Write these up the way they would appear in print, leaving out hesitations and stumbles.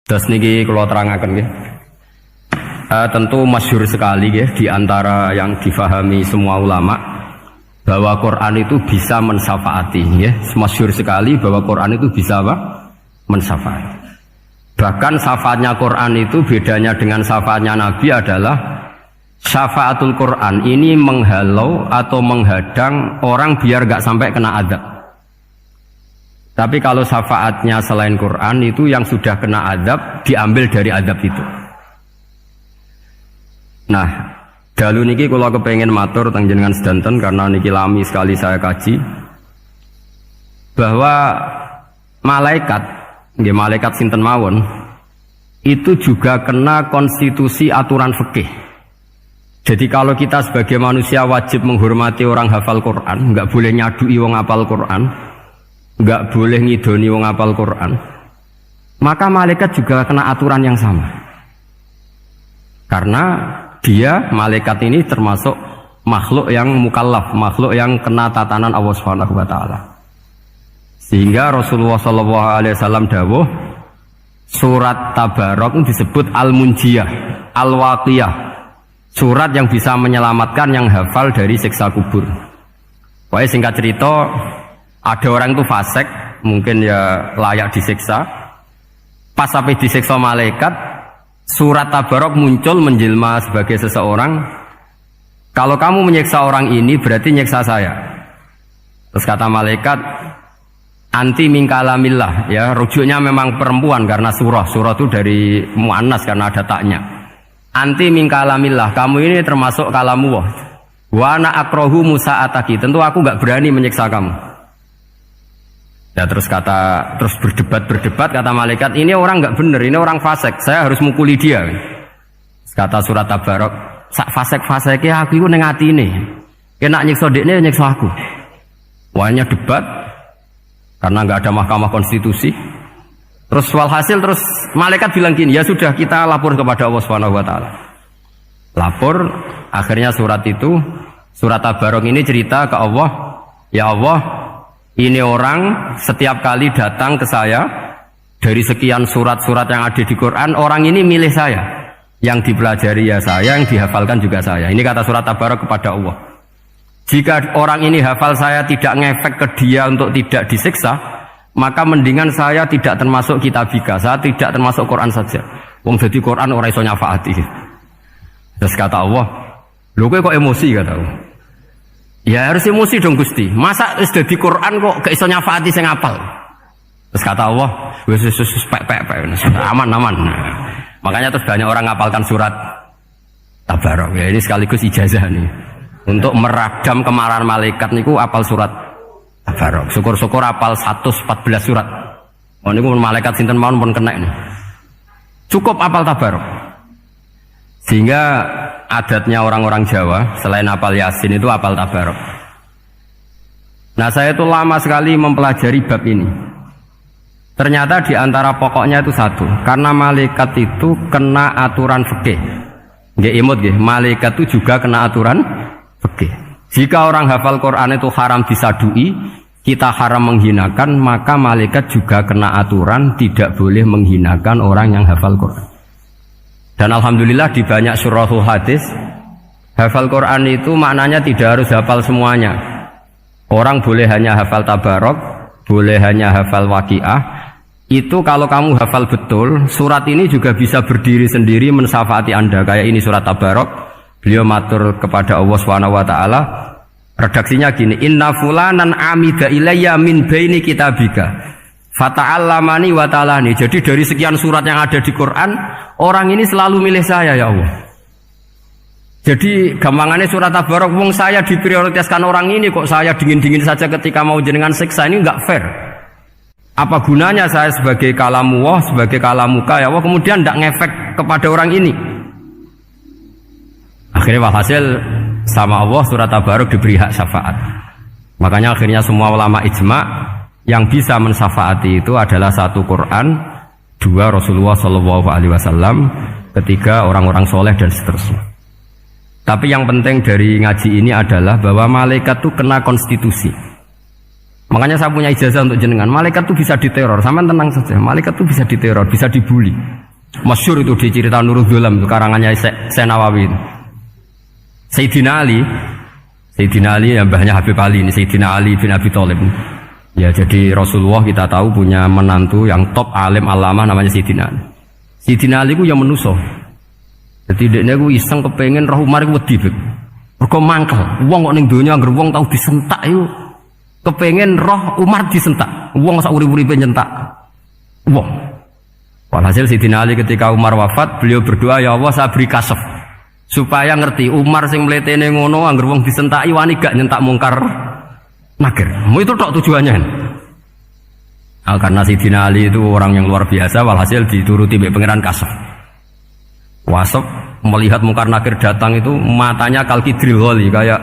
Terus niki kula terangaken nggih. Tentu masyhur sekali ya di antara yang difahami semua ulama bahwa Quran itu bisa mensyafaati ya. Masyhur sekali bahwa Quran itu bisa apa? Mensyafaati. Bahkan syafaatnya Quran itu bedanya dengan syafaatnya Nabi adalah syafaatul Quran ini menghalau atau menghadang orang biar gak sampai kena azab. Tapi kalau syafaatnya selain Quran itu yang sudah kena azab diambil dari azab itu. Nah, dalu niki kalau kepengen matur teng jenengan sedanten karena niki lami sekali saya kaji bahwa malaikat, nggih malaikat sinten mawon itu juga kena konstitusi aturan fikih. Jadi kalau kita sebagai manusia wajib menghormati orang hafal Quran, nggak boleh nyadui wong hafal Quran, nggak boleh ngidoni wong hafal Quran, maka malaikat juga kena aturan yang sama. Karena dia, malaikat ini termasuk makhluk yang mukallaf, makhluk yang kena tatanan Allah Subhanahu wa taala. Sehingga Rasulullah sallallahu alaihi wasallam dawuh, surat Tabarok disebut Al-Munjiyah, Al-Waqiyah, surat yang bisa menyelamatkan yang hafal dari siksa kubur. Pokoknya singkat cerita, ada orang itu fasik, mungkin ya layak disiksa. Pas sampai disiksa malaikat, surat Tabarok muncul menjelma sebagai seseorang. Kalau kamu menyiksa orang ini berarti nyiksa saya. Terus kata malaikat, anti min kalamillah, ya rujuknya memang perempuan karena surah itu dari muannas karena ada taknya. Anti min kalamillah, kamu ini termasuk kalamu wah. Wa ana akrahu musa'ataki, tentu aku nggak berani menyiksa kamu. Ya terus berdebat kata malaikat, ini orang nggak bener, ini orang fasik, saya harus mukuli dia. Kata surat Tabarok, sak fasik-fasiknya aku itu neng atine, kena nyiksa dekne nyiksa aku. Wahnya debat karena nggak ada mahkamah konstitusi. Terus walhasil terus malaikat bilang gini, ya sudah kita lapor kepada Allah Subhanahu wa taala. Lapor, akhirnya surat Tabarok ini cerita ke Allah, ya Allah, ini orang setiap kali datang ke saya dari sekian surat-surat yang ada di Quran, orang ini milih saya, yang dipelajari ya saya, yang dihafalkan juga saya. Ini kata surat Tabarok kepada Allah. Jika orang ini hafal saya tidak ngefek ke dia untuk tidak disiksa, maka mendingan saya tidak termasuk kitabika, saya tidak termasuk Quran saja. Wong jadi Quran orang iso nyafaati. Terus kata Allah, lho kowe kok emosi kata Allah. Ya harus emosi dong Gusti. Masa wis dadi Quran kok gak iso nyafaati sing apal. Terus kata Allah, wis aman. Nah, makanya terus banyak orang ngapalkan surat Tabarok. Ya ini sekaligus ijazah nih. Untuk meradam kemarahan malaikat niku apal surat Tabarok. Syukur-syukur apal 114 surat. Oh niku malaikat sinten mawon pun kena ini. Cukup apal Tabarok. Sehingga adatnya orang-orang Jawa selain apal Yasin itu apal Tabarok. Nah saya itu lama sekali mempelajari bab ini. Ternyata di antara pokoknya itu satu, karena malaikat itu kena aturan fikih. Nggih imut nggih, malaikat itu juga kena aturan fikih. Jika orang hafal Quran itu haram disadui, kita haram menghinakan, maka malaikat juga kena aturan tidak boleh menghinakan orang yang hafal Quran. Dan alhamdulillah di banyak surahul hadis hafal Quran itu maknanya tidak harus hafal semuanya. Orang boleh hanya hafal Tabarok, boleh hanya hafal Waqiah. Itu kalau kamu hafal betul, surat ini juga bisa berdiri sendiri mensyafaati Anda. Kayak ini surat Tabarok, beliau matur kepada Allah Subhanahu wa taala. Redaksinya gini, inna fulanan amida ilayya min baini kitabika fata'allamani wa ta'alani. Jadi dari sekian surat yang ada di Quran, orang ini selalu milih saya ya Allah. Jadi gampangannya surat Tabarok, wong saya diprioritaskan orang ini kok saya dingin-dingin saja ketika mau jenengan siksa, ini enggak fair. Apa gunanya saya sebagai kalamu Allah, sebagai kalamuka ya Allah, kemudian enggak ngefek kepada orang ini. Akhirnya walhasil sama Allah surat Tabarok diberi hak syafaat. Makanya akhirnya semua ulama ijma' yang bisa mensyafaati itu adalah satu Quran, dua Rasulullah Shallallahu Alaihi Wasallam, ketiga orang-orang soleh dan seterusnya. Tapi yang penting dari ngaji ini adalah bahwa malaikat itu kena konstitusi. Makanya saya punya ijazah untuk jenengan. Malaikat itu bisa diteror, sampean tenang saja. Malaikat itu bisa diteror, bisa dibully. Masyhur itu di cerita Nurul Dzolam itu karangannya Syekh Nawawi itu. Sayyidina Ali yang mbahnya Habib Ali ini, Sayyidina Ali bin Abi Thalib. Ya, jadi Rasulullah kita tahu punya menantu yang top alim alama namanya Sayyidina Ali. Sayyidina Ali ku yang menuso. Jadi dekne ku iseng kepengen roh Umar ku wedi. Mergo mangkel. Wong kok ning donya anggere wong tau disentak iku kepengen roh Umar disentak. Wong sak urip-uripe nyentak wong. Walhasil Sayyidina Ali ketika Umar wafat, beliau berdoa, ya Allah saya beri kasaf supaya ngerti Umar sing mletene ngono anggere wong disentaki wani gak nyentak mungkar nakir. Itu tok tujuannya. Karena Sayyidina Ali itu orang yang luar biasa, walhasil dituruti oleh pangeran kasaf. Wasaf melihat mungkar nakir datang itu matanya kalkidril ghali kayak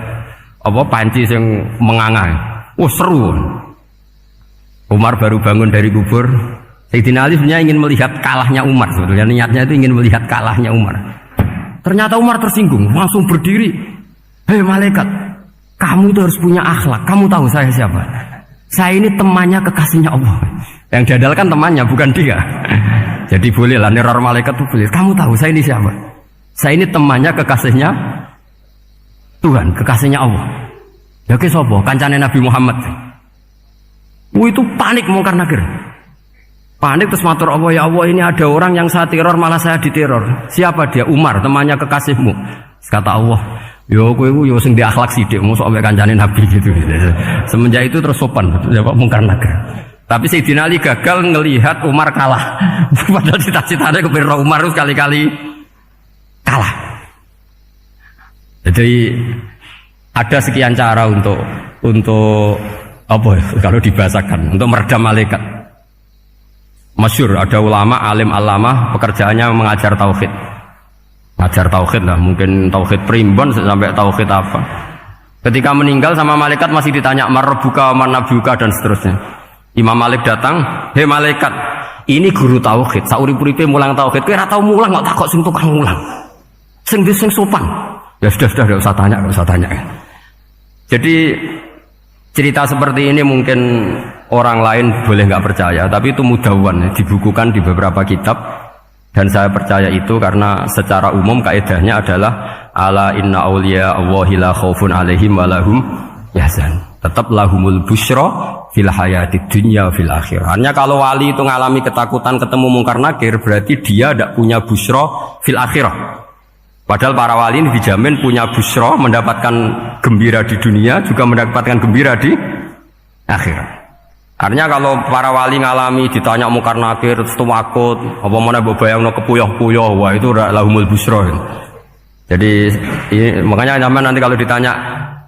apa panci yang menganga. Seru. Umar baru bangun dari kubur. Sayyidina Ali sebenarnya ingin melihat kalahnya Umar sebetulnya, niatnya itu ingin melihat kalahnya Umar. Ternyata Umar tersinggung, langsung berdiri. Hei malaikat, kamu itu harus punya akhlak. Kamu tahu saya siapa? Saya ini temannya kekasihnya Allah. Yang diandalkan temannya, bukan dia. Jadi bolehlah neror malaikat itu boleh. Kamu tahu saya ini siapa? Saya ini temannya kekasihnya Tuhan, kekasihnya Allah. Ya ke sopo, kancane Nabi Muhammad. Itu panik mungkar nakir. Panik terus matur Allah, ya Allah ini ada orang yang saya teror malah saya diteror. Siapa dia? Umar, temannya kekasihmu. Kata Allah, yo kowe yo sing di akhlak sithik mosok ambek kancane Nabi gitu. Semenjak itu terus sopan jawab mungkar nakir. Tapi Sayyidina Ali gagal ngelihat Umar kalah. Padahal cita-citanya kepengin Umar itu sekali-kali kalah. Jadi ada sekian cara untuk apa ya, kalau dibahasakan untuk meredam malaikat. Masyhur ada ulama alim alama pekerjaannya mengajar tauhid. Ngajar tauhid lah, mungkin tauhid primbon sampai tauhid apa. Ketika meninggal sama malaikat masih ditanya marbuka, manabuka dan seterusnya. Imam Malik datang, "Hei malaikat, ini guru tauhid, saurip-uripe mulang tauhid. Kowe ora tau mulang kok takok sing tukang mulang. Sing sopan." Ya sudah enggak usah tanya. Jadi cerita seperti ini mungkin orang lain boleh nggak percaya, tapi itu mudawwan, dibukukan di beberapa kitab, dan saya percaya itu karena secara umum kaidahnya adalah ala inna auliya Allahi la khaufun alaihim wa lahum yahzan. Tetap lahumul busyra fil hayatid dunya fil akhirah. Hanya kalau wali itu ngalami ketakutan ketemu mungkar nakir, berarti dia tidak punya busyra fil akhirah. Padahal para wali ini dijamin punya busyra, mendapatkan gembira di dunia, juga mendapatkan gembira di akhirat. Artinya kalau para wali ngalami ditanya mungkar nakir terus takut, apa mana bayangno kepuyah-puyah, wah itu lahumul busyra. Jadi makanya zaman nanti kalau ditanya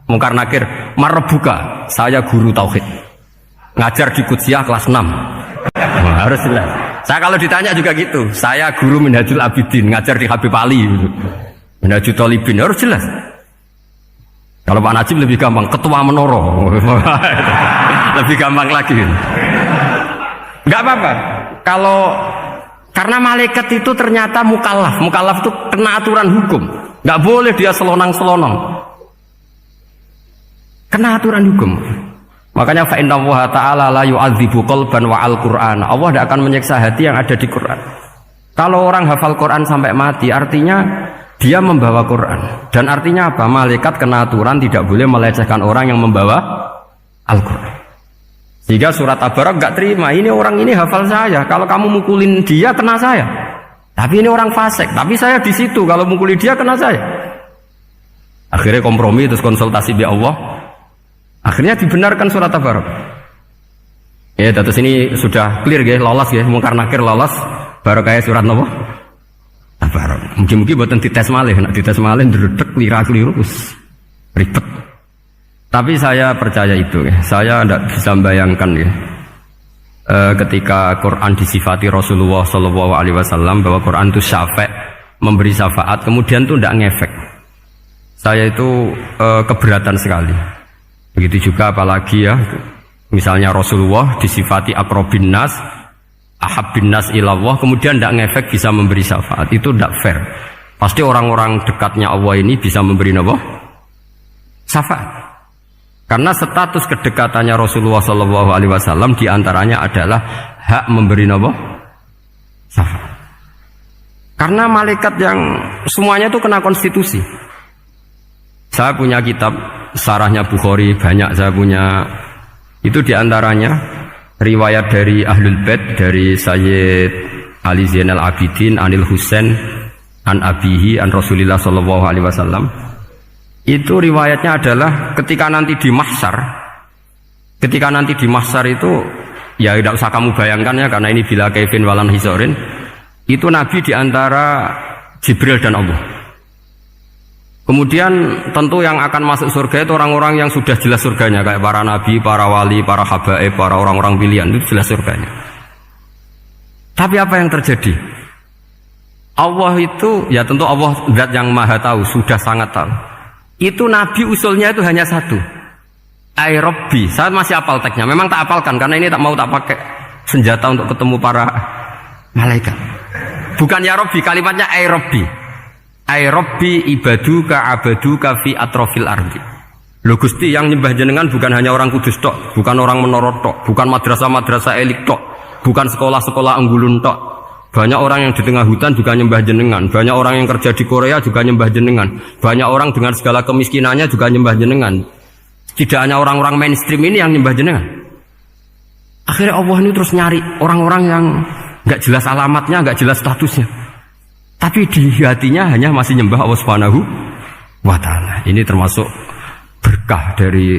mungkar nakir, marbuka, saya guru tauhid. Ngajar di Qudsiyah kelas 6. Nah, harus jelas. Saya kalau ditanya juga gitu, saya guru Minhajul Abidin, ngajar di Habib Ali gitu. Minhajul Thalibin, harus jelas. Kalau Pak Najib lebih gampang, ketua menoro. Lebih gampang lagi. Enggak apa-apa. Kalau karena malaikat itu ternyata mukallaf. Mukallaf itu kena aturan hukum. Enggak boleh dia selonang-selonong. Kena aturan hukum. Makanya fa inna Allah ta'ala la yu'adzibu qalban wa al-Qur'an. Allah tidak akan menyiksa hati yang ada di Quran. Kalau orang hafal Quran sampai mati, artinya dia membawa Quran. Dan artinya apa? Malaikat kena aturan tidak boleh melecehkan orang yang membawa Al-Quran. Sehingga surat Tabarak gak terima. Ini orang ini hafal saya. Kalau kamu mukulin dia, kena saya. Tapi ini orang fasik. Tapi saya di situ. Kalau mukulin dia, kena saya. Akhirnya kompromi, terus konsultasi bi Allah. Akhirnya dibenarkan surat Tabarak. Ya, terus ini sudah clear ya, lolos ya, mungkar nakir lolos. Baru kayak surat Nabi. Tabarak. Mungkin-mungkin buatan dites malih, nak dites malih ndredeg keliru ribet. Tapi saya percaya itu ya. Saya tidak bisa membayangkan ya. Ketika Quran disifati Rasulullah SAW bahwa Quran itu syafa', memberi syafaat, kemudian itu tidak ngefek. Saya itu keberatan sekali. Begitu juga apalagi ya, misalnya Rasulullah disifati akrobin nas, ahabbin nas ilallah, kemudian tidak ngefek bisa memberi syafaat. Itu tidak fair. Pasti orang-orang dekatnya Allah ini bisa memberi apa? Syafaat. Karena status kedekatannya Rasulullah SAW diantaranya adalah hak memberi syafaat. Karena malaikat yang semuanya itu kena konstitusi. Saya punya kitab syarahnya Bukhari banyak, saya punya itu diantaranya riwayat dari Ahlul Bait dari Sayyid Ali Zainal Abidin Anil Husain an Abihi an Rasulillah SAW. Itu riwayatnya adalah ketika nanti di mahsyar itu ya tidak usah kamu bayangkan ya, karena ini bila kaifin walan hisorin, itu Nabi diantara Jibril dan Allah. Kemudian tentu yang akan masuk surga itu orang-orang yang sudah jelas surganya, kayak para nabi, para wali, para habaib, para orang-orang pilihan, itu jelas surganya. Tapi apa yang terjadi? Allah itu ya tentu Allah zat yang maha tahu, sudah sangat tahu. Itu Nabi usulnya itu hanya satu, Ai Rabbi. Saya masih apal teksnya, memang tak apalkan karena ini tak mau tak pakai senjata untuk ketemu para malaikat. Bukan ya Rabbi, kalimatnya Ai Rabbi. Ai Rabbi ibaduka abaduka fi atrofil ardi. Lho Gusti, yang nyembah jenengan bukan hanya orang kudus tok, bukan orang menoro tok, bukan madrasah-madrasah elit tok, bukan sekolah-sekolah anggulun tok. Banyak orang yang di tengah hutan juga nyembah jenengan. Banyak orang yang kerja di Korea juga nyembah jenengan. Banyak orang dengan segala kemiskinannya juga nyembah jenengan. Tidak hanya orang-orang mainstream ini yang nyembah jenengan. Akhirnya Allah ini terus nyari orang-orang yang gak jelas alamatnya, gak jelas statusnya, tapi di hatinya hanya masih nyembah Allah Subhanahu wa ta'ala. Ini termasuk berkah dari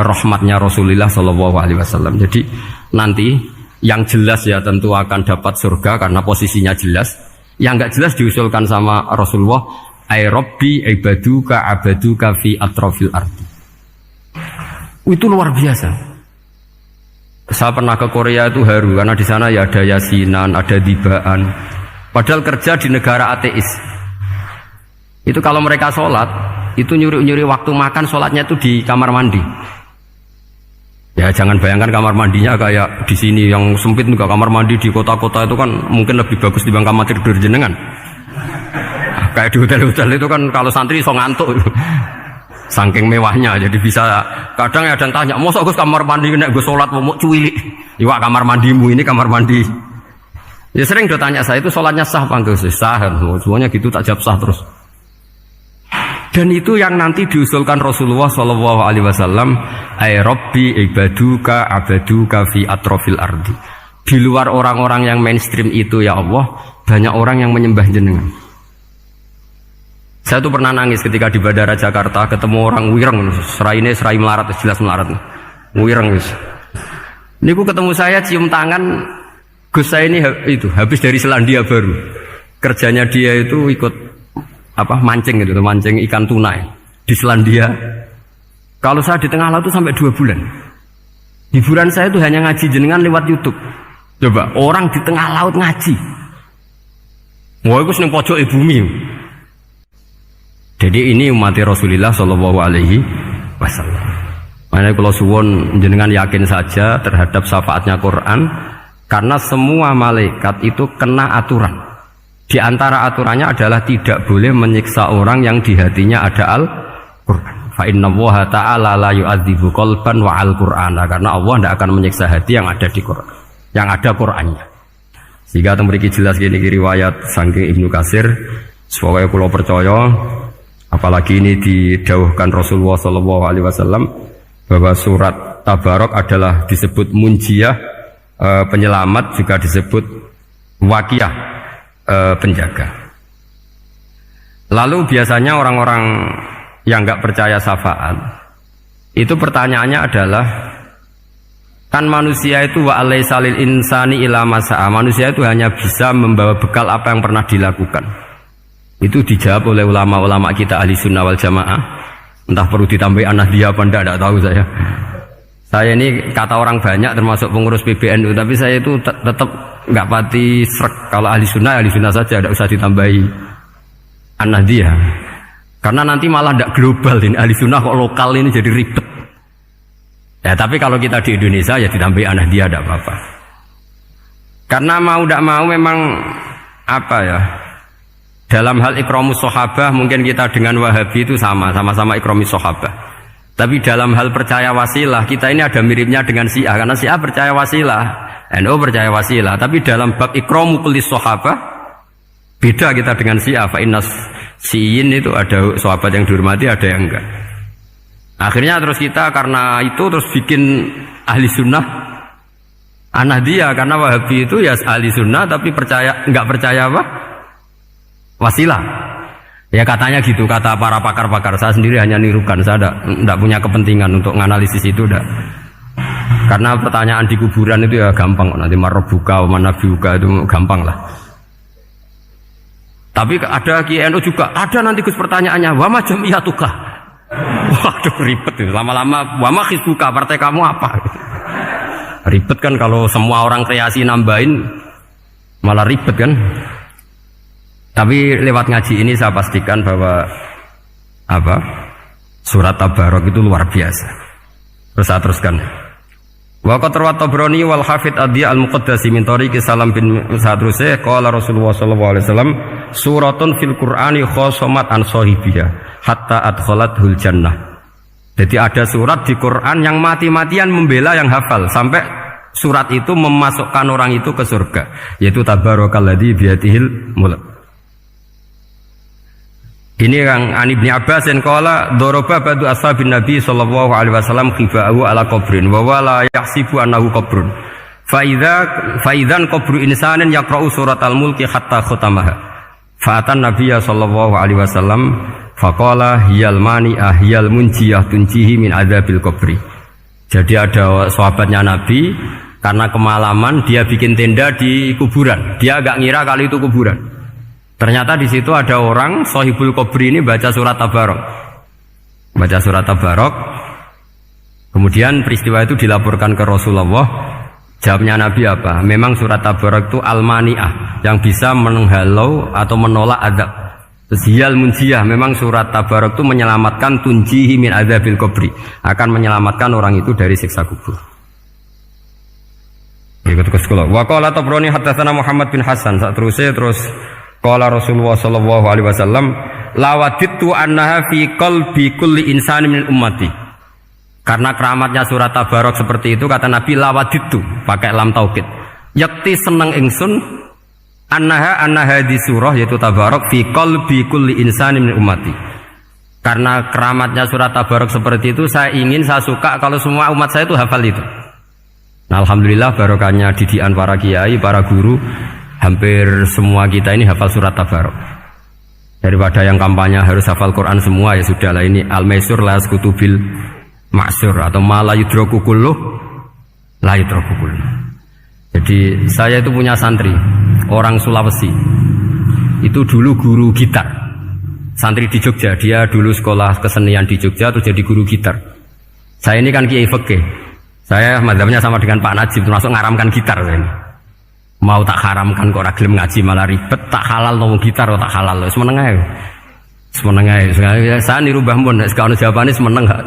rahmatnya Rasulullah SAW. Jadi nanti yang jelas ya tentu akan dapat surga karena posisinya jelas. Yang enggak jelas diusulkan sama Rasulullah, Ai Rabbi ibaduka abaduka fi atrofil ardi. Itu luar biasa. Saya pernah ke Korea itu haru karena di sana ya ada yasinan, ada dibaan. Padahal kerja di negara ateis. Itu kalau mereka sholat, itu nyuri-nyuri waktu makan, sholatnya itu di kamar mandi. Ya jangan bayangkan kamar mandinya kayak di sini yang sempit juga. Kamar mandi di kota-kota itu kan mungkin lebih bagus dibanding kamar tidur jenengan. Kayak di hotel-hotel itu kan kalau santri so ngantuk. Saking mewahnya, jadi bisa kadang ada yang tanya, mosok Gus kamar mandi nek gue sholat mau cuwilik. Iwak kamar mandimu ini kamar mandi. Ya sering do tanya saya itu sholatnya sah apa enggak? Sah, semuanya gitu tak jawab sah terus. Dan itu yang nanti diusulkan Rasulullah SAW, Ai Rabbi ibaduka abaduka fi atrofil ardi. Di luar orang-orang yang mainstream itu ya Allah, banyak orang yang menyembah jenengan. Saya tuh pernah nangis ketika di Bandara Jakarta ketemu orang wireng, serai melarat, jelas melarat, wireng wis. Niku ketemu saya cium tangan, Gus saya ini itu habis dari Selandia Baru. Kerjanya dia itu ikut mancing gitu, mancing ikan tuna di Selandia. Kalau saya di tengah laut itu sampai 2 bulan. Hiburan saya itu hanya ngaji jenengan lewat YouTube. Coba orang di tengah laut ngaji. Wah, itu seneng pojok bumi. Jadi ini umat Rasulullah Shallallahu Alaihi Wasallam. Makanya kalau suwon jenengan yakin saja terhadap syafaatnya Quran, karena semua malaikat itu kena aturan. Di antara aturannya adalah tidak boleh menyiksa orang yang di hatinya ada Al-Quran. Fa inna Allaha ta'ala la yu'adzibu qalban wa al-Qur'ana. Karena Allah tidak akan menyiksa hati yang ada di Quran, yang ada Qurannya. Sehingga memiliki jelas gini riwayat saking Ibnu Katsir. Supaya kula percaya, apalagi ini didhawuhkan Rasulullah SAW bahwa surat Tabarok adalah disebut munjiyah, penyelamat, juga disebut waqiyah, penjaga. Lalu biasanya orang-orang yang nggak percaya syafaat itu pertanyaannya adalah, kan manusia itu wa alaysa lil insani illa ma sa'a, manusia itu hanya bisa membawa bekal apa yang pernah dilakukan. Itu dijawab oleh ulama-ulama kita ahli sunnah wal jamaah. Entah perlu ditambahi anahdiah apa enggak tahu saya. Saya ini kata orang banyak termasuk pengurus PBNU, tapi saya itu tetap nggak pati srek. Kalau ahli sunnah saja, tidak usah ditambahi an-nahdiyah. Karena nanti malah tidak global ini, ahli sunnah kok lokal ini jadi ribet. Ya tapi kalau kita di Indonesia ya ditambahi an-nahdiyah tidak apa-apa. Karena mau tidak mau memang dalam hal ikramus sahabah mungkin kita dengan Wahabi itu sama-sama ikramus sahabah. Tapi dalam hal percaya wasilah, kita ini ada miripnya dengan Syiah. Karena Syiah percaya wasilah, NU percaya wasilah. Tapi dalam bab ikramu kulli sahabah, beda kita dengan Syiah. Fa innas Syiin itu ada sahabat yang dihormati, ada yang enggak. Akhirnya terus kita karena itu terus bikin ahli sunnah An-Nahdiyah. Karena Wahabi itu ya ahli sunnah tapi enggak percaya apa? Wasilah. Ya katanya gitu, kata para pakar-pakar. Saya sendiri hanya nirukan, saya tidak punya kepentingan untuk menganalisis itu. Karena pertanyaan di kuburan itu ya gampang. Nanti marbuka, manabiuka itu gampang lah. Tapi ada KNU juga, ada nanti Gus pertanyaannya, wama jamiyatuka. Waduh ribet itu, lama-lama wama hizbuka, partai kamu apa? Ribet kan kalau semua orang kreasi nambahin, malah ribet kan. Tapi lewat ngaji ini saya pastikan bahwa surat Tabarok itu luar biasa. Terus saya teruskan. Wa qad rawat Tabrani wal Hafidz Adhiya al-Muqaddasi min tariqi Salam bin Sadrusih qala Rasulullah sallallahu alaihi wasallam suratun fil Qur'ani khosomat an sahibiha hatta adkhalathul jannah. Jadi ada surat di Quran yang mati-matian membela yang hafal sampai surat itu memasukkan orang itu ke surga, yaitu Tabarakalladzi biyadihil mulk. Ini yang Ani bin Abbas yang qala daraba ba'du ashabin Nabi sallallahu alaihi wasallam khifa'ahu ala qabrin wa wala yahsibu annahu qabrun fa idzan qabru insanin yaqra'u surat al-mulki hatta khatamaha fa atan nabiyya sallallahu alaihi wasallam faqala hiyal mani'ah hiyal munjiyah tunjihi min adzabil qabri. Jadi ada sahabatnya Nabi karena kemalaman dia bikin tenda di kuburan, dia agak ngira kali itu kuburan. Ternyata di situ ada orang Sohibul Qabri ini baca surat Tabarok. Baca surat Tabarok. Kemudian peristiwa itu dilaporkan ke Rasulullah. Jawabnya Nabi apa? Memang surat Tabarok itu al-mani'ah, yang bisa menghalau atau menolak azab. Terus hiyal munjiyah, memang surat Tabarok itu menyelamatkan tunjihi min adzabil qabri, akan menyelamatkan orang itu dari siksa kubur. Ikut ke sekolah. Wa qala Tabrani haddatsana Muhammad bin Hasan. Terus qala Rasulullah sallallahu alaihi wasallam lawadittu annaha fi qalbi kulli insani min ummati. Karena keramatnya surat Tabarok seperti itu, kata Nabi lawadittu pakai lam taukid. Yakti seneng ingsun annaha di surah yaitu Tabarok fi qalbi kulli insani min ummati. Karena keramatnya surat Tabarok seperti itu, saya suka kalau semua umat saya itu hafal itu. Nah, alhamdulillah barokahnya didikan para kiai, para guru, hampir semua kita ini hafal surat Tabarok. Daripada yang kampanye harus hafal Quran semua, ya sudahlah, ini al-maisur la yaskutubil maksur atau ma la yudraku kulluh la yudraku kulluh. Jadi saya itu punya santri orang Sulawesi. Itu dulu guru gitar. Santri di Jogja, dia dulu sekolah kesenian di Jogja terus jadi guru gitar. Saya ini kan kiai fikih. Saya mazhabnya sama dengan Pak Najib, termasuk ngaramkan gitar saya ini. Mau tak haramkan kok ora gelem ngaji malah ribet, tak halal ngomong gitar kok tak halal. Wis meneng ae. Semeneng ae. Saya niru Mbah Mun, nek ono jawabane semeneng gak.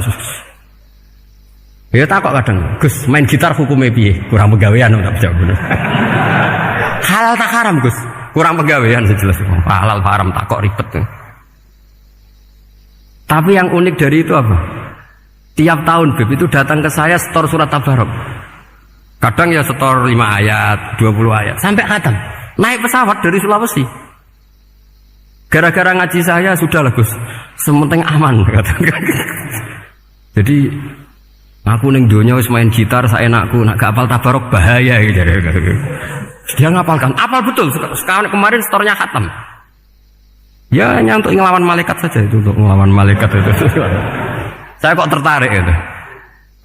Ya tak kok kadang, Gus, main gitar hukumnya piye? Kurang pegawean tak jawab. Halal tak haram, Gus? Kurang pegawean sejelas. Halal haram tak kok ribet. Tapi yang unik dari itu apa? Tiap tahun Beb itu datang ke saya setor surat Tabarok. Kadang ya setor 5 ayat, 20 ayat, sampai khatam. Naik pesawat dari Sulawesi. Gara-gara ngaji saya, sudahlah Gus, sementing aman. Jadi, aku ning donya wis main gitar saenakku, nak gak apal Tabarok bahaya gitu. Dia ngapalkan, apal betul. Sekarang kemarin setornya khatam. Ya hanya untuk ngelawan malaikat saja itu, untuk ngelawan malaikat itu. Saya kok tertarik itu.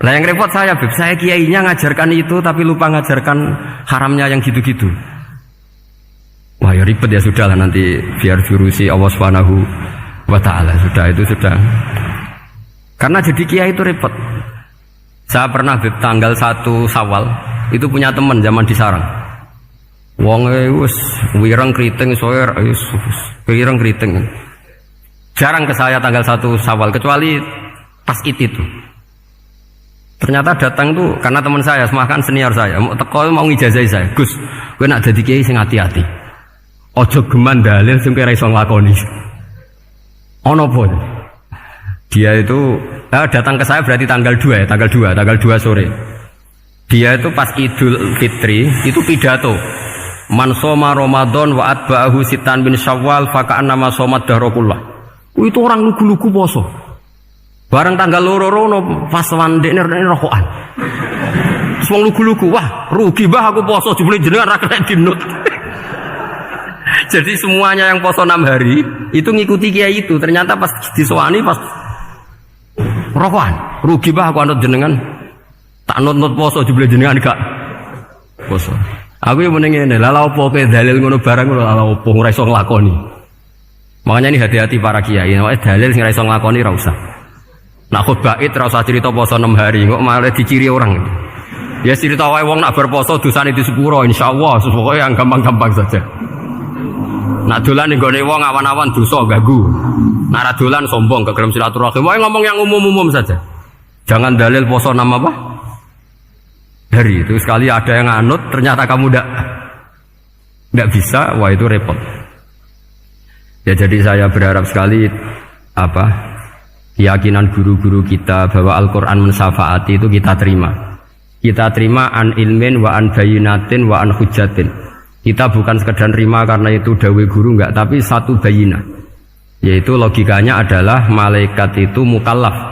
Lah yang repot saya, Beb, saya kiainya ngajarkan itu tapi lupa ngajarkan haramnya yang gitu-gitu. Wah ya ribet ya, sudahlah nanti biar diurusi Allah Subhanahu wa taala. Sudah itu sudah. Karena jadi kiai itu repot. Saya pernah Beb tanggal 1 Syawal itu punya teman zaman di Sarang. Wong wis wireng kriting soer wis wireng kriting. Jarang ke saya tanggal 1 Syawal kecuali pas itu. Ternyata datang tuh karena teman saya, semakan senior saya, teko mau ngijazah saya. Gus, kowe nak dadi kiai sing hati-hati. Aja geman dalil sing kira iso nglakoni. Ono apa? Dia itu datang ke saya berarti tanggal 2 ya, tanggal 2 sore. Dia itu pas Idul Fitri itu pidato. Man soma Ramadan wa atba'ahu sitan bin Syawal faka'annama somat dahrokullah. Itu orang lugu-lugu poso. Bareng tanggal loro pas wandekne rokokan. Terus wong lugu-lugu, wah rugi bah aku poso jebule jenengan ra kena dinut. Jadi semuanya yang poso 6 hari itu ngikuti kiai itu. Ternyata pas disowani pas rokokan, rugi bah aku anut jenengan. Tak nut poso jebule jenengan gak poso. Aku yang meneng ngene, lha opo kowe dalil ngono barang ngono lha opo ora iso nglakoni. Makanya ini hati-hati para kiai, nek dalil sing ora iso nglakoni ora usah. Nak khutbah id ora usah cerita poso 6 hari, kok malah diciri orang. Ya cerita wae wong nak berposo dosane di sepuro insyaallah, pokoke yang gampang-gampang saja. Nak dolan ning gone wong awan-awan dosa ganggu. Nak ra dolan sombong kegelem silaturahim. Wae ngomong yang umum-umum saja. Jangan dalil poso 6 apa? Hari itu sekali ada yang anut ternyata kamu tidak bisa, wah itu repot. Ya jadi saya berharap sekali keyakinan guru-guru kita bahwa Al-Quran mensyafaati itu kita terima an ilmin wa an bayinatin wa an hujatin. Kita bukan sekedar terima karena itu dawai guru enggak, tapi satu bayinah, yaitu logikanya adalah malaikat itu mukallaf.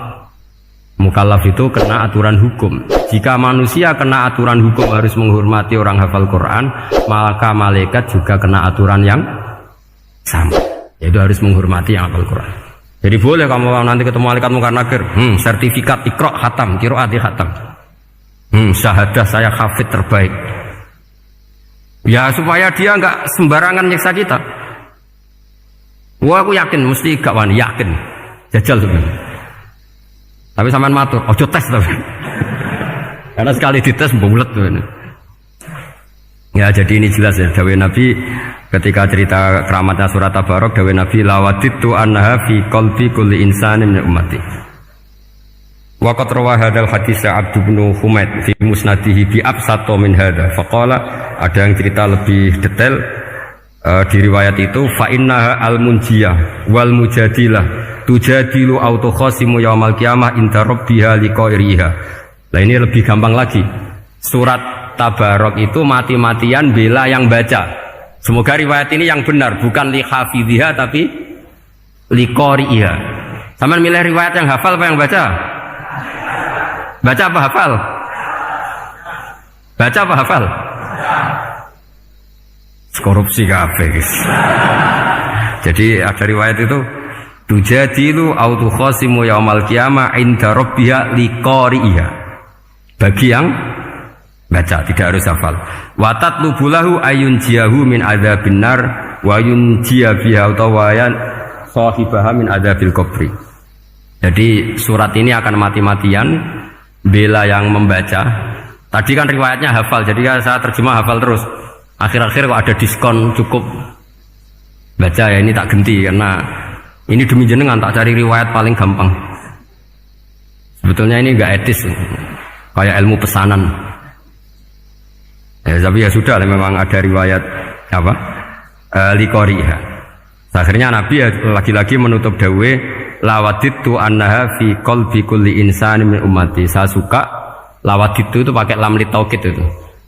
Mukallaf itu kena aturan hukum. Jika manusia kena aturan hukum harus menghormati orang hafal Quran, maka malaikat juga kena aturan yang sama, yaitu harus menghormati yang hafal Quran. Jadi boleh kamu nanti ketemu malaikat mungkar nakir, sertifikat Iqra khatam, qiraati khatam, syahadah saya hafid terbaik. Ya supaya dia enggak sembarangan nyiksa kita. Wah aku yakin mesti gak wani, yakin. Jajal sebenarnya. Tapi sampean matur, ojo tes tapi. Karena sekali dites bulet tuh. Ya jadi ini jelas ya dawuh Nabi ketika cerita keramatnya surat Tabarok, dawuh Nabi lawaditu annaha fi qalbi kulli insanin min ummati. Wa qad rawa hadzal hadits Abd bin Humaid fi musnadihi bi absato min hadza. Faqala ada yang cerita lebih detail di riwayat itu fa innaha al-munjiyah wal mujadilah tujadilu autokhasimu yaumal qiyamah inda rabbiha liqairiha. Nah ini lebih gampang lagi. Surat Tabarok itu mati-matian bela yang baca. Semoga riwayat ini yang benar, bukan li hafidhiha tapi liqairiha. Sama milih riwayat yang hafal apa yang baca? Baca apa hafal? Baca apa hafal? Korupsi kafe guys. Jadi ada riwayat itu tujadilu autu khasimu yaumal qiyamah inda rabbiha liqari'iha. Bagi yang baca tidak harus hafal. Wa tatlubulahu ayun jiyahu min adzabin nar wa yunjiya biha utawayan sahibaha min adzabil qabri. Jadi surat ini akan mati-matian bela yang membaca. Tadi kan riwayatnya hafal, jadi saya terjemah hafal terus. Akhir-akhir kok ada diskon cukup baca ya, ini tak ganti karena ini demi jenengan tak cari riwayat paling gampang. Sebetulnya ini enggak etis, kayak ilmu pesanan. Ya, tapi ya sudah, memang ada riwayat apa? Liqariha. Akhirnya Nabi ya, lagi-lagi menutup dawe lawaditu annaha fi qalbi kulli insanin min ummati. Saya suka lawaditu itu pakai lam li taukid itu.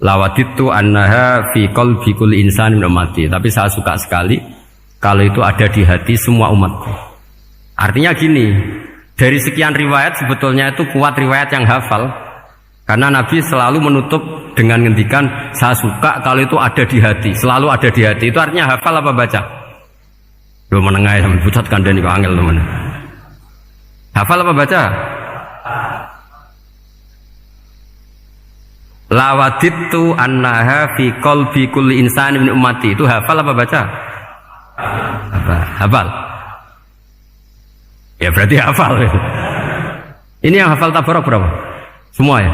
Lawaditu annaha fi qalbi kulli insanin min ummati. Tapi saya suka sekali kalau itu ada di hati semua umat. Artinya gini, dari sekian riwayat sebetulnya itu kuat riwayat yang hafal. Karena Nabi selalu menutup dengan ngendikan saya suka kalau itu ada di hati, selalu ada di hati. Itu artinya hafal apa baca? Lu menengah ya, pucat kandani kok angel teman. Hafal apa baca? Lawaditu annaha fi qalbi kulli insanin min ummati. Itu hafal apa baca? Hafal. Ya berarti hafal. Ini yang hafal Tabarok berapa? Semua ya?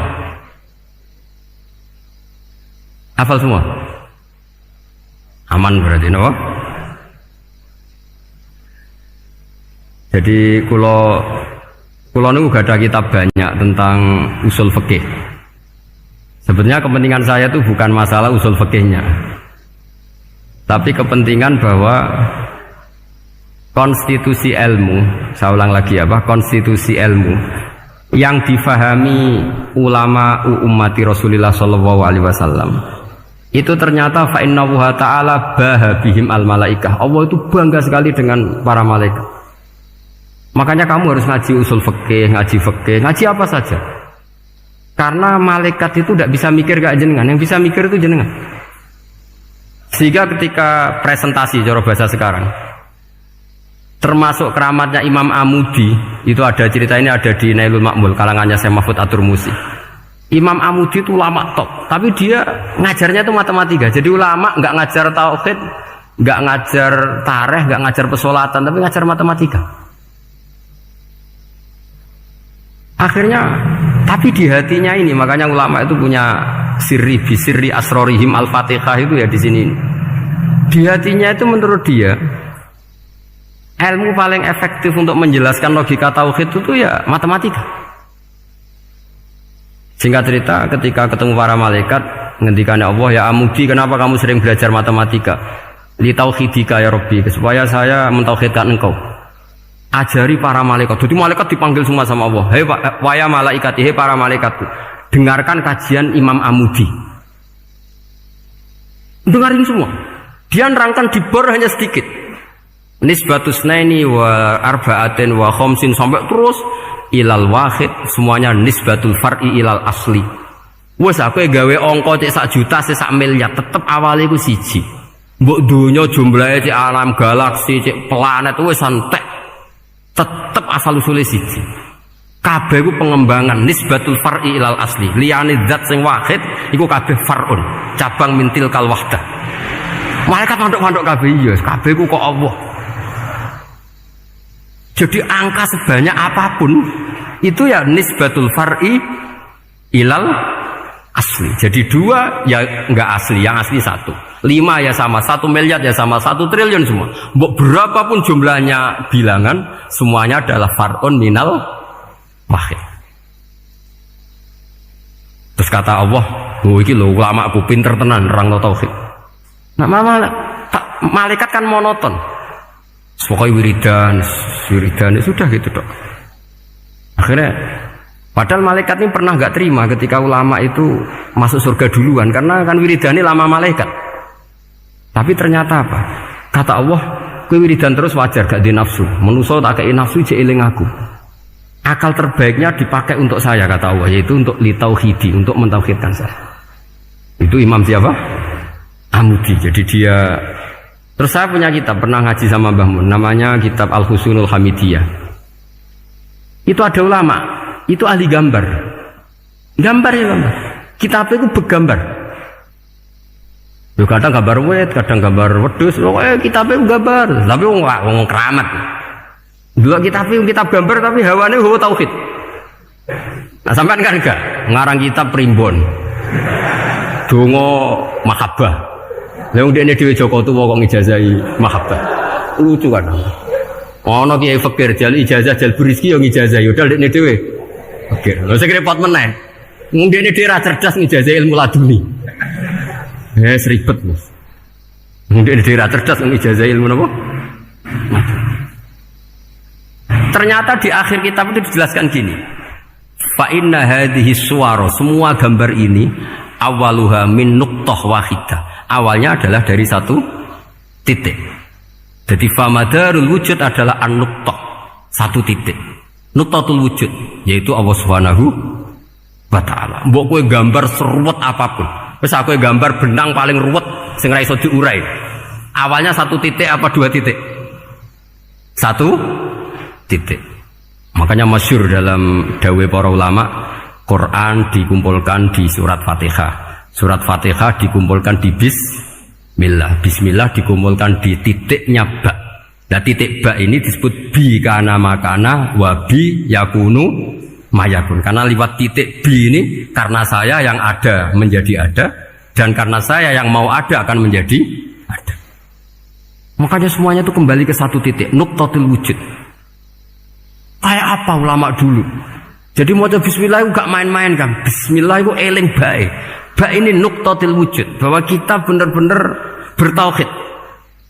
Hafal semua? Aman berarti, no? Jadi kulo niku gak ada kitab banyak tentang usul fikih. Sebetulnya kepentingan saya itu bukan masalah usul fikihnya, tapi kepentingan bahwa konstitusi ilmu, saya ulang lagi apa, konstitusi ilmu yang difahami ulama ummati Rasulullah sallallahu alaihi wasallam itu ternyata fa inna ta'ala bahabihim al malaikah. Allah itu bangga sekali dengan para malaikat. Makanya kamu harus ngaji usul fikih, ngaji apa saja. Karena malaikat itu tidak bisa mikir kayak jenengan, yang bisa mikir itu jenengan. Sehingga ketika presentasi cara bahasa sekarang, termasuk keramatnya Imam Amudi, itu ada cerita ini ada di Nailul Ma'mul kalangannya Syekh Mahfud At-Turmusi. Imam Amudi itu ulama top, tapi dia ngajarnya itu matematika. Jadi ulama nggak ngajar tauhid, nggak ngajar tarikh, nggak ngajar pesolatan, tapi ngajar matematika. Akhirnya, tapi di hatinya ini, makanya ulama itu punya bisirri asrorihim al-fatihah itu ya di sini. Di hatinya itu menurut dia, ilmu paling efektif untuk menjelaskan logika tauhid itu ya matematika. Singkat cerita, ketika ketemu para malaikat, ngendikannya Allah, ya Amudi, kenapa kamu sering belajar matematika? Li tauhidika ya Rabbi, supaya saya mentauhidkan engkau. Ajari para malaikat. Jadi malaikat dipanggil semua sama Allah. Hei waya malaikati, hei para malaikatku, dengarkan kajian Imam Amudi. Dengarin semua. Dia nerangkan di bor hanya sedikit. Nisbatus naini wa arba'atin wa khamsin sampai terus ilal wahid, semuanya nisbatul far'i ilal asli. Wes aku gawe angka cek 1 juta cek 1 miliar tetep awalnya iku siji. Mbok donya jumlahe cek alam galaksi cek planet wes santek. Tetep asal usule siji. Kabeh iku pengembangan nisbatul far'i ilal asli. Liyane zat sing wahid iku kabeh far'un, cabang mintil kal wahdah. Malaikat manduk-manduk kabeh iya, kabeh iku kok Allah. Jadi angka sebanyak apapun itu ya nisbatul far'i ilal asli. Jadi 2 ya enggak asli, yang asli 1. 5 ya sama, 1 miliar ya sama, 1 triliun semua. Berapapun jumlahnya bilangan, semuanya adalah far'un minal wahid. Terus kata Allah, oh iki lho ulama aku pinter tenan nerangno tauhid. Nah, malaikat kan monoton. Pokoknya wiridan sudah gitu dok. Akhirnya padahal malaikat ini pernah nggak terima ketika ulama itu masuk surga duluan karena kan wiridan ini lama malaikat. Tapi ternyata apa? Kata Allah, kowe wiridan terus wajar gak di nafsu. Manusa tak kei nafsu jek eling aku. Akal terbaiknya dipakai untuk saya kata Allah, yaitu untuk litauhidi, untuk mentauhidkan saya. Itu Imam siapa? Amudi. Jadi dia. Terus saya punya kitab, pernah ngaji sama Mbah Mun, namanya kitab Al-Husunul Hamidiyah. Itu ada ulama, itu ahli gambar. Gambar. Kitabnya itu bergambar. Yo kadang gambar wet, kadang gambar wedhus, pokoknya kitabnya itu gambar. Tapi wong keramat. Dulu kitab gambar tapi hawane hawa tauhid. Nah sampean kan enggak ngarang kitab primbon. Donga mahabbah. Lah wong dene dhewe Joko tuwa kok ngijazahi mahabbah. Lucu kan. Ono kiai fakir jal ijazah jal berizki yo ngijazahi udah dekne dhewe. Fakir. Lha sing repot meneh. Wong dene dhewe ra cerdas ngijazahi ilmu laduni. Ribet, Mas. Wong dene dhewe ra cerdas ngijazahi ilmu napa? Ternyata di akhir kitab itu dijelaskan gini. Fa inna hadhihi suwara, semua gambar ini awaluha min nuqtah wahidah. Awalnya adalah dari 1 titik. Jadi famadarul wujud adalah an-nuqtah, 1 titik. Nuqtatul wujud yaitu Allah Subhanahu wa taala. Mbok kowe gambar seruwet apapun. Wis aku gambar benang paling ruwet sing ra iso diurai. Awalnya 1 titik apa 2 titik? 1 titik. Makanya masyhur dalam dawuh para ulama, Quran dikumpulkan di surat Fatihah. Surat Fatihah dikumpulkan di Bismillah. Bismillah dikumpulkan di titiknya ba. Nah titik ba ini disebut bi kana makana wa bi yakunu mayakun. Karena lewat titik bi ini karena saya yang ada menjadi ada dan karena saya yang mau ada akan menjadi ada. Makanya semuanya itu kembali ke 1 titik, nuqtatul wujud. Kayak apa ulama dulu? Jadi mau bismillah itu gak main-main kan. Bismillah itu eling bae. Ba ini nuqtatil wujud, bahwa kita benar-benar bertauhid.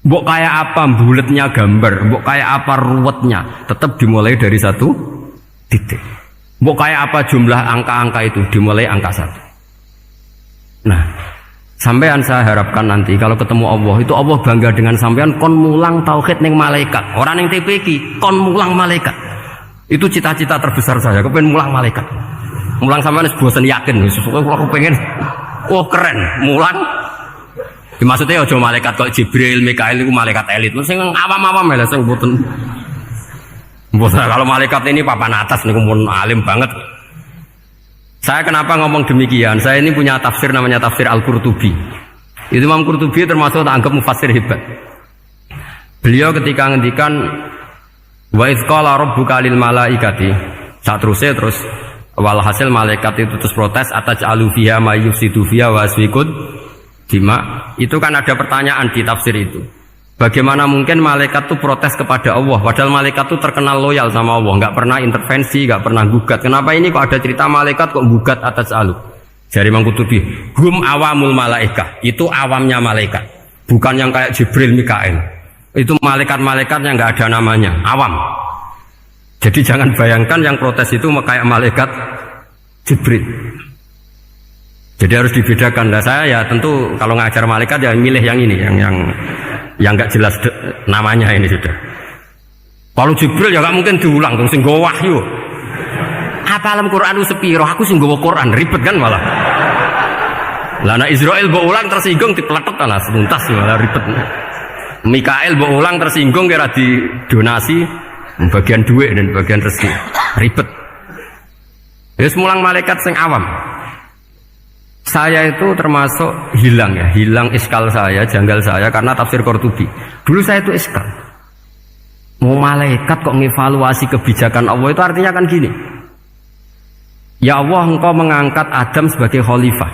Mbok kayak apa buletnya gambar, mbok kayak apa ruwetnya, tetap dimulai dari 1 titik. Mbok kayak apa jumlah angka-angka itu dimulai angka 1. Nah, sampean saya harapkan nanti kalau ketemu Allah itu Allah bangga dengan sampean kon mulang tauhid ning malaikat. Orang ning TPQ kon mulang malaikat. Itu cita-cita terbesar saya, kepengen mulang malaikat. Mulang sampean wis bosen yakin, aku pengen oh keren, mulang. Maksudnya aja malaikat kok Jibril, Mikail itu malaikat elit. Sing awam-awam lha sing mboten. Kalau malaikat ini papan atas nih pun alim banget. Saya kenapa ngomong demikian? Saya ini punya tafsir namanya tafsir Al-Qurtubi. Itu Imam Qurtubi termasuk tak anggap mufassir hebat. Beliau ketika ngendikan wa idz qala rabbuka lil malaikati, terus walhasil malaikat itu terus protes ataj'alu fiha may yufsidu fiha wa yasfikud dima. Itu kan ada pertanyaan di tafsir itu. Bagaimana mungkin malaikat itu protes kepada Allah, padahal malaikat itu terkenal loyal sama Allah, nggak pernah intervensi, nggak pernah gugat. Kenapa ini kok ada cerita malaikat kok gugat atas alu? Jadi Imam Qurtubi, hum awamul malaikah, itu awamnya malaikat, bukan yang kayak Jibril, Mikail. Itu malaikat-malaikat yang nggak ada namanya, awam. Jadi jangan bayangkan yang protes itu kayak malaikat Jibril. Jadi harus dibedakan. Nah, saya ya tentu kalau ngajar malaikat ya milih yang ini, yang nggak jelas namanya ini sudah. Kalau Jibril ya nggak mungkin diulang, terus sing nggawa wahyu. Apa alam Quran itu sepiro? Aku sing nggawa Quran ribet kan malah. Lah Israel mbok ulang tersinggung dipeletot lah semuntas malah ribet. Mikael mbok ulang tersinggung kira di donasi bagian duit dan bagian rezeki ribet. Wis mulang malaikat sing awam. Saya itu termasuk hilang iskal saya, janggal saya karena tafsir Qurtubi. Dulu saya itu iskal. Mau malaikat kok ngevaluasi kebijakan Allah itu artinya kan gini. Ya Allah, engkau mengangkat Adam sebagai khalifah.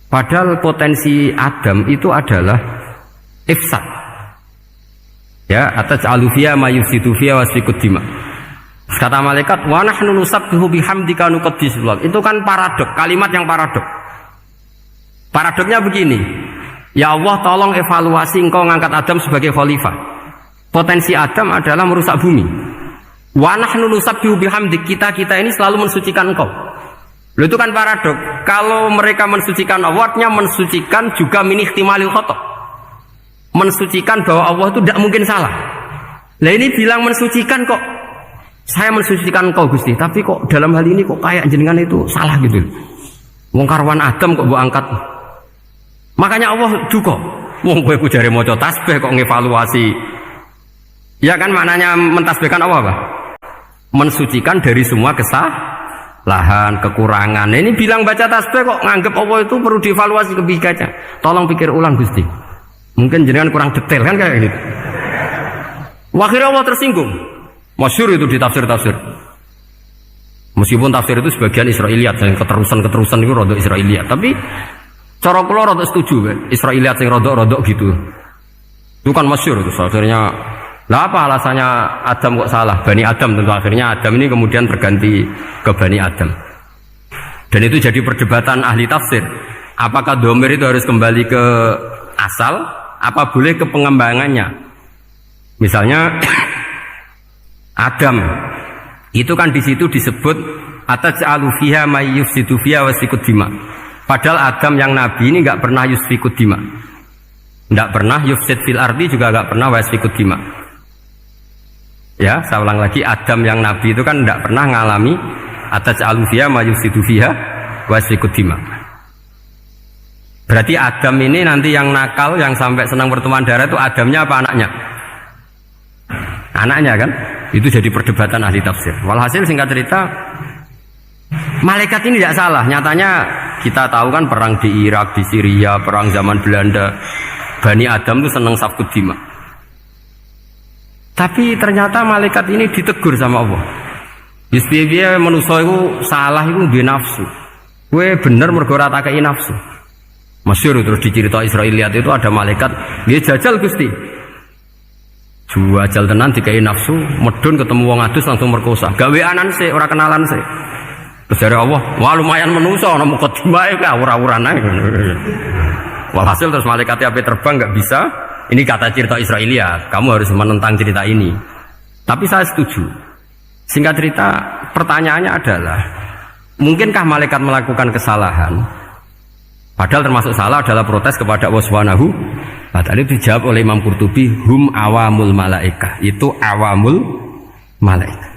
Padahal potensi Adam itu adalah ifsad. Ya, ataj'alu fiha may yufsidu fiha wa yasfikud dima. Kata malaikat, wa nahnu nusabbihu bihamdika nuqaddisu lak. Itu kan paradok, kalimat yang paradok. Paradoknya begini, ya Allah tolong evaluasi engkau ngangkat Adam sebagai khalifah. Potensi Adam adalah merusak bumi. Wa nahnu nusabbihu bihamdik, kita ini selalu mensucikan engkau. Loh, itu kan paradok. Kalau mereka mensucikan Allah, artinya mensucikan juga min ihtimalil khata'. Mensucikan bahwa Allah itu tidak mungkin salah. Lah ini bilang mensucikan kok. Saya mensucikan engkau Gusti, tapi kok dalam hal ini kok kayak jenengan itu salah gitu. Wong karwan Adam kok mbok angkat. Makanya Allah duka. Wong kowe ku jare maca tasbih kok ngevaluasi. Ya kan maknanya mentasbihkan Allah apa? Mensucikan dari semua kesalahan, kekurangan. Nah, ini bilang baca tasbih kok nganggep Allah itu perlu dievaluasi kebijakannya. Tolong pikir ulang Gusti. Mungkin jenengan kurang detail kan kayak gitu. Akhirnya Allah tersinggung. Masyhur itu di tafsir-tafsir. Meskipun tafsir itu sebagian Israiliyat, yang keterusan itu rodok Israiliyat, tapi cara kula rodok setuju kan, Israiliyat sing rodok-rodok gitu. Itu kan masyhur itu akhirnya. Lah apa alasannya Adam kok salah? Bani Adam tentu akhirnya Adam ini kemudian berganti ke Bani Adam. Dan itu jadi perdebatan ahli tafsir. Apakah dhamir itu harus kembali ke asal, apa boleh ke pengembangannya? Misalnya Adam itu kan di situ disebut ataj'alu fiha may yufsidu fiha wa yasfikud dima. Padahal Adam yang nabi ini enggak pernah yusfikud dima. Enggak pernah yufsid fil ardi, juga enggak pernah wa yasfikud dima. Ya, saya ulang lagi, Adam yang nabi itu kan enggak pernah ngalami ataj'alu fiha may yufsidu fiha wa yasfikud dima. Berarti Adam ini nanti yang nakal, yang sampai senang berteman darah itu Adamnya apa anaknya? Anaknya kan? Itu jadi perdebatan ahli tafsir. Walhasil singkat cerita, malaikat ini tidak salah. Nyatanya kita tahu kan perang di Irak, di Syria, perang zaman Belanda, Bani Adam itu senang safkud dima. Tapi ternyata malaikat ini ditegur sama Allah. Yusbiya manusia itu salah itu di nafsu. Gue bener mergo ora takei nafsu. Masyhur terus dicerita Israiliyat itu ada malaikat, dia jajal Gusti. Juajal tenan dikai nafsu, medun ketemu wong adus langsung merkosa. Gaweanan sih, ora kenalan sih. Terus dari Allah, wah lumayan menuso, ana mukadimah ka ora-uran ae. Walhasil terus malaikatnya api terbang nggak bisa. Ini kata cerita Israiliyat, kamu harus menentang cerita ini. Tapi saya setuju. Singkat cerita, pertanyaannya adalah, mungkinkah malaikat melakukan kesalahan? Padahal termasuk salah adalah protes kepada Allah Subhanahu wa ta'ala. Dijawab oleh Imam Qurtubi, hum awamul malaikah. Itu awamul malaikat.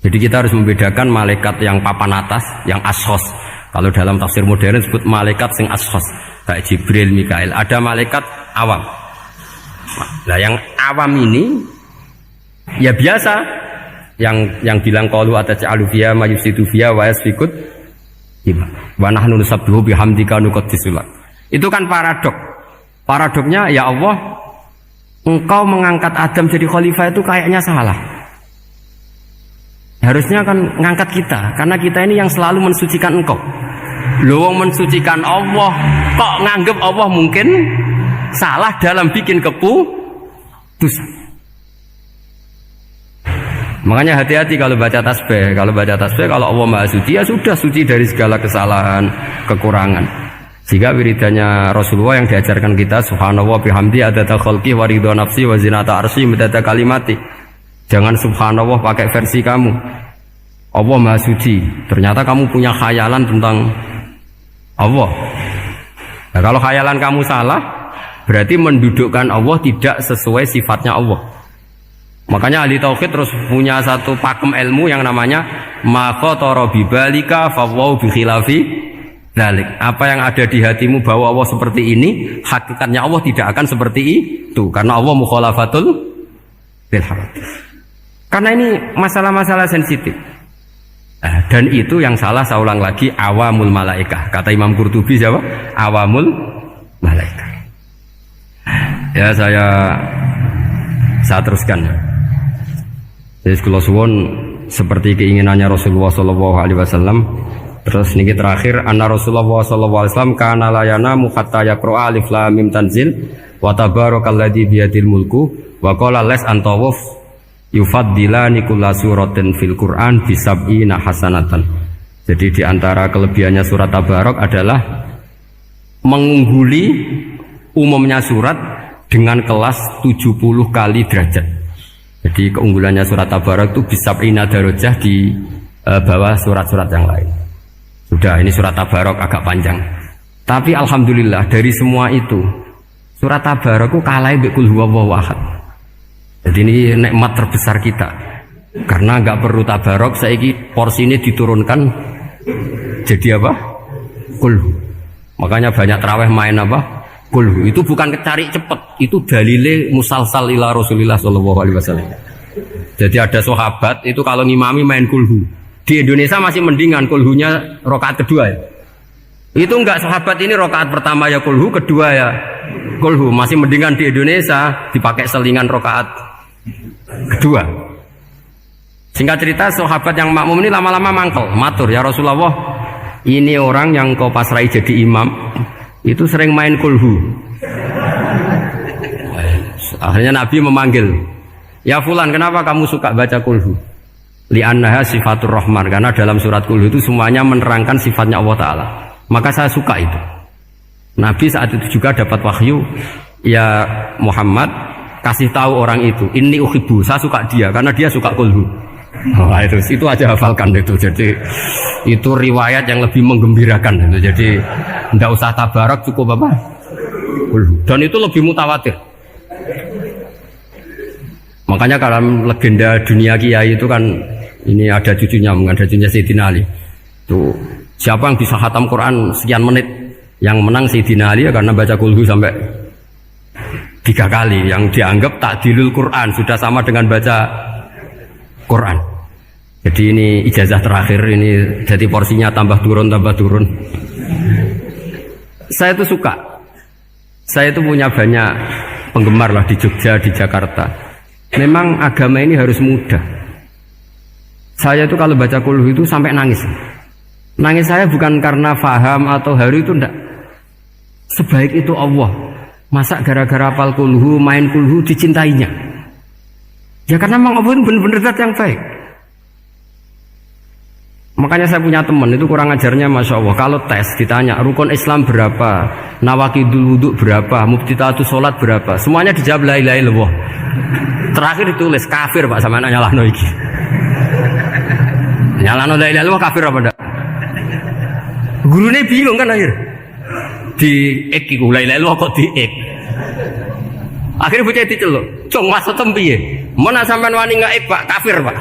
Jadi kita harus membedakan malaikat yang papan atas, yang ashos. Kalau dalam tafsir modern disebut malaikat sing ashos, kayak Jibril, Mikail. Ada malaikat awam. Nah, yang awam ini ya biasa, yang bilang qalu ataj'alu fiha ma yufsidu fiha wa yasfikut wa nahnu nusabbihu bihamdika nuqaddisu lak. Itu kan paradok. Paradoknya, ya Allah, engkau mengangkat Adam jadi khalifah itu kayaknya salah. Harusnya kan ngangkat kita, karena kita ini yang selalu mensucikan engkau. Loh, mensucikan Allah, kok nganggep Allah mungkin salah dalam bikin keputusan. Makanya hati-hati kalau baca tasbih. Kalau baca tasbih, kalau Allah Maha Suci, ya sudah suci dari segala kesalahan, kekurangan. Sehingga wiridannya Rasulullah yang diajarkan kita, subhanallah bihamdi adada khalqi wa ridha nafsi wa zinata arsy midada kalimati. Jangan subhanallah pakai versi kamu. Allah Maha Suci. Ternyata kamu punya khayalan tentang Allah. Nah, kalau khayalan kamu salah, berarti mendudukkan Allah tidak sesuai sifatnya Allah. Makanya ahli tauhid terus punya satu pakem ilmu yang namanya ma khatara bi balika fa wa bi khilafi dzalik. Apa yang ada di hatimu bahwa Allah seperti ini, hakikatnya Allah tidak akan seperti itu, karena Allah mukhalafatul bil hawadits. Karena ini masalah-masalah sensitif. Dan itu yang salah, saya ulang lagi, awamul malaikah. Kata Imam Qurtubi siapa? Awamul malaikah. Ya, saya teruskan. Jadi kalau suwon seperti keinginannya Rasulullah SAW. Terus niki terakhir, anna Rasulullah SAW kana layana hatta yaqra alif lam mim tanzil wa tabarakalladzi biyadil mulku wa qala las antawuf yufaddilani kulla suratin fil Qur'an bisab'ina hasanatan. Jadi di antara kelebihannya surat Tabarok adalah mengungguli umumnya surat dengan kelas 70 kali derajat. Jadi keunggulannya surat Tabarok itu bisab'ina darajah di bawah surat-surat yang lain. Sudah, ini surat Tabarok agak panjang. Tapi alhamdulillah dari semua itu surat Tabarok itu kalah mbek qul huwallahu ahad. Jadi ini nikmat terbesar kita. Karena nggak perlu Tabarok, saiki porsi ini diturunkan jadi apa? Qul. Makanya banyak tarawih main apa? Qul. Itu bukan cari cepet, itu dalile musalsal ila Rasulillah sallallahu alaihi wasallam. Jadi ada sahabat itu kalau ngimami main kulhu. Di Indonesia masih mendingan kulhunya rakaat kedua ya. Itu enggak, sahabat ini rakaat pertama ya kulhu, kedua ya kulhu. Masih mendingan di Indonesia dipakai selingan rakaat kedua. Singkat cerita, sahabat yang makmum ini lama-lama mangkel, matur, ya Rasulullah, ini orang yang kau pasrai jadi imam itu sering main kulhu. Akhirnya Nabi memanggil, ya fulan, kenapa kamu suka baca kulhu? Li'annaha sifatur rahman, karena dalam surat kulhu itu semuanya menerangkan sifatnya Allah Ta'ala. Maka saya suka itu. Nabi saat itu juga dapat wahyu, ya Muhammad, kasih tahu orang itu, inni uhibbu, saya suka dia karena dia suka kulhu. Nah, itu aja hafalkan itu. Jadi itu riwayat yang lebih menggembirakan itu. Jadi tidak usah Tabarok, cukup apa? Kulhu. Dan itu lebih mutawatir. Makanya dalam legenda dunia kiai itu kan ini ada cucunya, ada cucunya Sayyidina Ali. Tuh, siapa yang bisa khatam Quran sekian menit, yang menang Sayyidina Ali ya, karena baca kulhu sampai 3 kali, yang dianggap takdilul Quran, sudah sama dengan baca Quran. Jadi ini ijazah terakhir, ini jadi porsinya tambah turun. Saya itu suka. Saya itu punya banyak penggemar lah di Jogja, di Jakarta. Memang agama ini harus mudah. Saya itu kalau baca kulhu itu sampai nangis. Nangis saya bukan karena faham atau haru, itu enggak. Sebaik itu Allah. Masa gara-gara hafal kulhu, main kulhu dicintainya? Ya karena memang Allah itu benar-benar zat yang baik. Makanya saya punya teman itu kurang ajarnya, masya Allah. Kalau tes ditanya rukun Islam berapa, nawakidul wudhu berapa, muftitatus sholat berapa, semuanya dijawab la ilaha illallah. Terakhir ditulis kafir pak, sama nanya lah iki. Nyalano la ilaha illallah kafir apa ndak? Gurune bingung kan akhir. Di ek iku la ilaha illallah kok di ek. Akhirnya bocah diceluk, "Cung maksud piye? Mun sampean wani ngaik Pak, kafir Pak."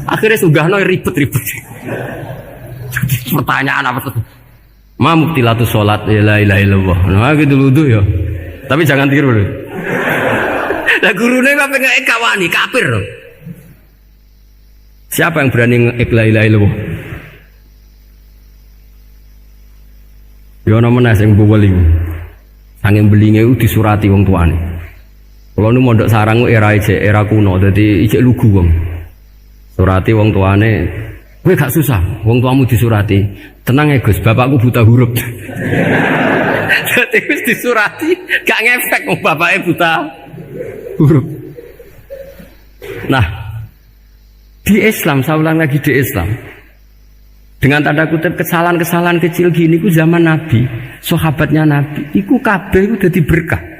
Akhirnya sugahno ribet-ribet. Pertanyaan apa tuh? Ma muktilatu sholat la ilaha illallah. Nah gitu wudu ya. Tapi jangan tiru loh. Lah gurune kok pengen kawani kafir loh. Siapa yang berani nge la ilaha illallah? Yo namanya sing beli. Sanging belinge itu disurati wong tuane. Kalau nu mondok sarang era kuno, jadi ijek lugu wong. Surati wong tuane. Gue gak susah, wong tuamu disurati. Tenang ya Gus, bapakku buta huruf. Jadi Gus disurati, gak ngefek wong bapaknya buta huruf. Nah, di Islam, saya ulang lagi di Islam. Dengan tanda kutip kesalahan-kesalahan kecil gini, ku zaman Nabi, sahabatnya Nabi, iku kabeh udah berkah.